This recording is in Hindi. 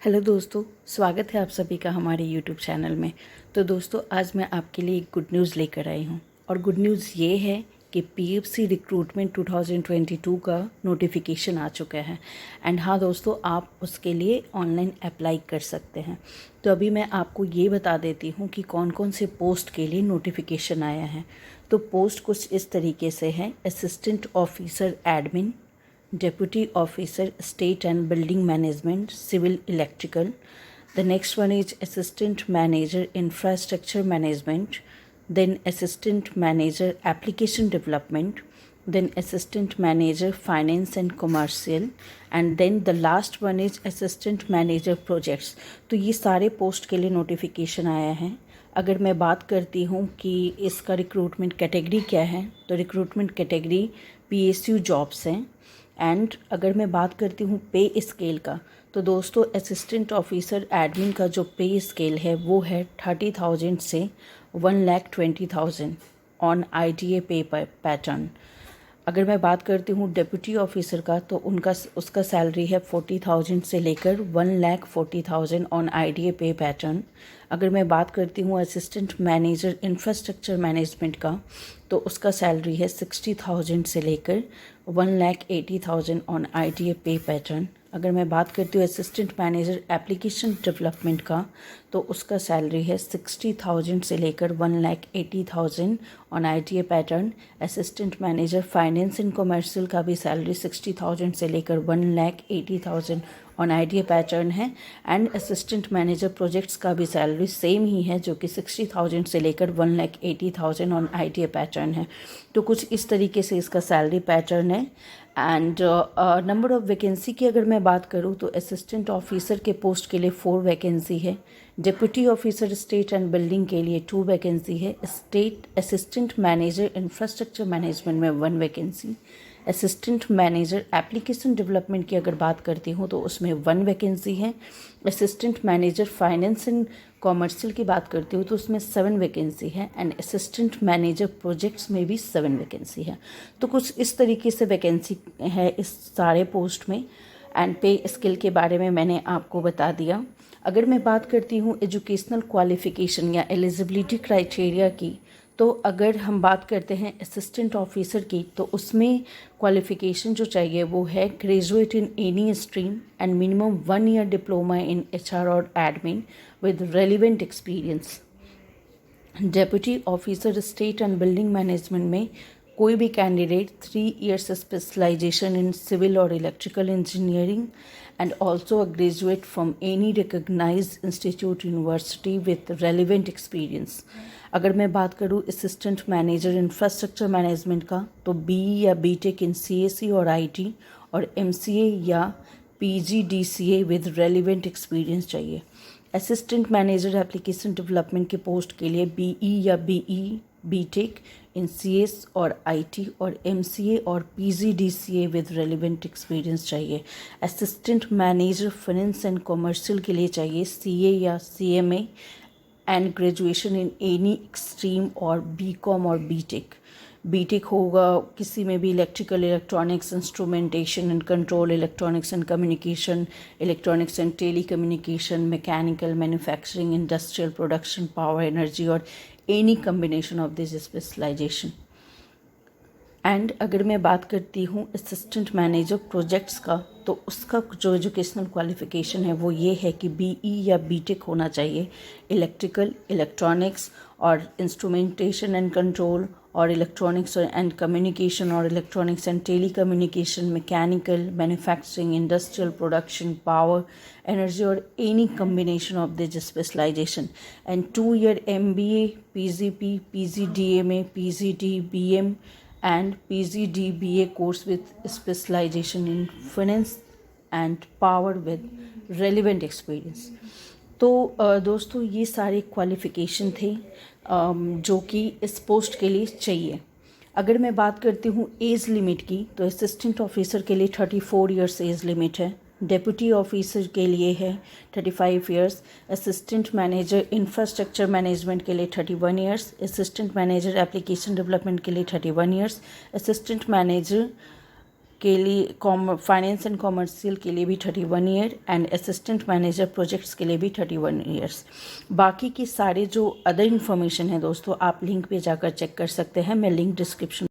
हेलो दोस्तों, स्वागत है आप सभी का हमारे यूट्यूब चैनल में। तो दोस्तों, आज मैं आपके लिए एक गुड न्यूज़ लेकर आई हूँ और गुड न्यूज़ ये है कि पीएफसी रिक्रूटमेंट 2022 का नोटिफिकेशन आ चुका है। एंड हाँ दोस्तों, आप उसके लिए ऑनलाइन अप्लाई कर सकते हैं। तो अभी मैं आपको ये बता देती हूँ कि कौन कौन से पोस्ट के लिए नोटिफिकेशन आया है। तो पोस्ट कुछ इस तरीके से है: assistant officer admin, Deputy Officer State and Building Management, Civil Electrical. The next one is Assistant Manager Infrastructure Management, then Assistant Manager Application Development, then Assistant Manager Finance and Commercial, and then the last one is Assistant Manager Projects. तो ये सारे पोस्ट के लिए नोटिफिकेशन आया है। अगर मैं बात करती हूँ कि इसका रिक्रूटमेंट कैटेगरी क्या है, तो रिक्रूटमेंट कैटेगरी PSU जॉब्स हैं। एंड अगर मैं बात करती हूँ पे स्केल का, तो दोस्तों असिस्टेंट ऑफिसर एडमिन का जो पे स्केल है वो है 30,000 से 1,20,000 ऑन ITA पे पैटर्न। अगर मैं बात करती हूँ डिप्टी ऑफिसर का, तो उसका सैलरी है 40,000 से लेकर 1,40,000 ऑन ITA पे पैटर्न। अगर मैं बात करती हूँ असिस्टेंट मैनेजर इंफ्रास्ट्रक्चर मैनेजमेंट का, तो उसका सैलरी है 60,000 से लेकर 1,80,000 ऑन ITA पे पैटर्न। अगर मैं बात करती हूँ असिस्टेंट मैनेजर एप्लीकेशन डेवलपमेंट का, तो उसका सैलरी है 60,000 से लेकर 1,80,000 on ITA pattern. Assistant manager finance and commercial का भी सैलरी 60,000 से लेकर 1,80,000 ऑन ITA पैटर्न है। एंड असिस्टेंट मैनेजर प्रोजेक्ट्स का भी सैलरी सेम ही है, जो कि 60,000 से लेकर 1,80,000 ऑन ITA पैटर्न है। तो कुछ इस तरीके से इसका सैलरी पैटर्न है। एंड नंबर ऑफ़ वैकेंसी की अगर मैं बात करूँ, तो असिस्टेंट ऑफिसर के पोस्ट के लिए 4 वैकेंसी है, deputy officer state and building के लिए 2 वैकेंसी है, state assistant manager infrastructure management में 1 vacancy, assistant manager application development की अगर बात करती हूँ तो उसमें 1 वैकेंसी है, assistant manager finance and commercial की बात करती हूँ तो उसमें 7 वैकेंसी है, एंड असिस्टेंट मैनेजर प्रोजेक्ट्स में भी 7 वैकेंसी है। तो कुछ इस तरीके से वैकेंसी है इस सारे पोस्ट में। एंड पे स्किल के बारे में मैंने आपको बता दिया। अगर मैं बात करती हूँ एजुकेशनल क्वालिफ़िकेशन या एलिजिबिलिटी क्राइटेरिया की, तो अगर हम बात करते हैं असिस्टेंट ऑफिसर की, तो उसमें क्वालिफ़िकेशन जो चाहिए वो है graduate in any stream and minimum 1 year diploma in HR और admin with relevant experience. Deputy officer state and building management में कोई भी candidate 3 years specialization in civil और electrical engineering and also a graduate from any recognized institute university with relevant experience. अगर मैं बात करूँ असिस्टेंट मैनेजर इंफ्रास्ट्रक्चर मैनेजमेंट का, तो BE या BTech इन CSE और IT और MCA या PGDCA विद रेलिवेंट एक्सपीरियंस चाहिए। असिस्टेंट मैनेजर एप्लीकेशन डेवलपमेंट के पोस्ट के लिए BE या BE BTech इन CS और IT और MCA और PGDCA विद रेलिवेंट एक्सपीरियंस चाहिए। Assistant manager finance and commercial के लिए चाहिए CA या CMA and graduation in any stream और BCom और BTech होगा किसी में भी, electrical, electronics, instrumentation and control, electronics and communication, electronics and telecommunication, mechanical, manufacturing, industrial production, power, energy और any combination of this specialization. And अगर मैं बात करती हूँ असिस्टेंट मैनेजर प्रोजेक्ट्स का, तो उसका जो एजुकेशनल क्वालिफ़िकेशन है वो ये है कि BE या BTech होना चाहिए, इलेक्ट्रिकल, इलेक्ट्रॉनिक्स और इंस्ट्रूमेंटेशन एंड कंट्रोल और इलेक्ट्रॉनिक्स एंड कम्युनिकेशन और electronics and telecommunication, mechanical, manufacturing, industrial production, power, energy और any combination of this specialization. And 2 year MBA, PGP, PGDMA, PGD, BM and PGDBA course with specialization in finance and power with relevant experience। तो दोस्तों ये सारे क्वालिफ़िकेशन थे जो कि इस पोस्ट के लिए चाहिए। अगर मैं बात करती हूँ एज लिमिट की, तो असिस्टेंट ऑफिसर के लिए 34 ईयर्स एज लिमिट है, डेप्यूटी ऑफिसर के लिए है 35 years, assistant manager infrastructure management के लिए 31 years, assistant manager application development के लिए 31 ईयर्स, असिस्टेंट मैनेजर के लिए फाइनेंस एंड कॉमर्शियल के लिए भी 31 year and assistant manager projects के लिए भी 31 ईयर्स। बाकी की सारे जो अदर इन्फॉर्मेशन है दोस्तों, आप लिंक पे जाकर चेक कर सकते हैं। मैं लिंक डिस्क्रिप्शन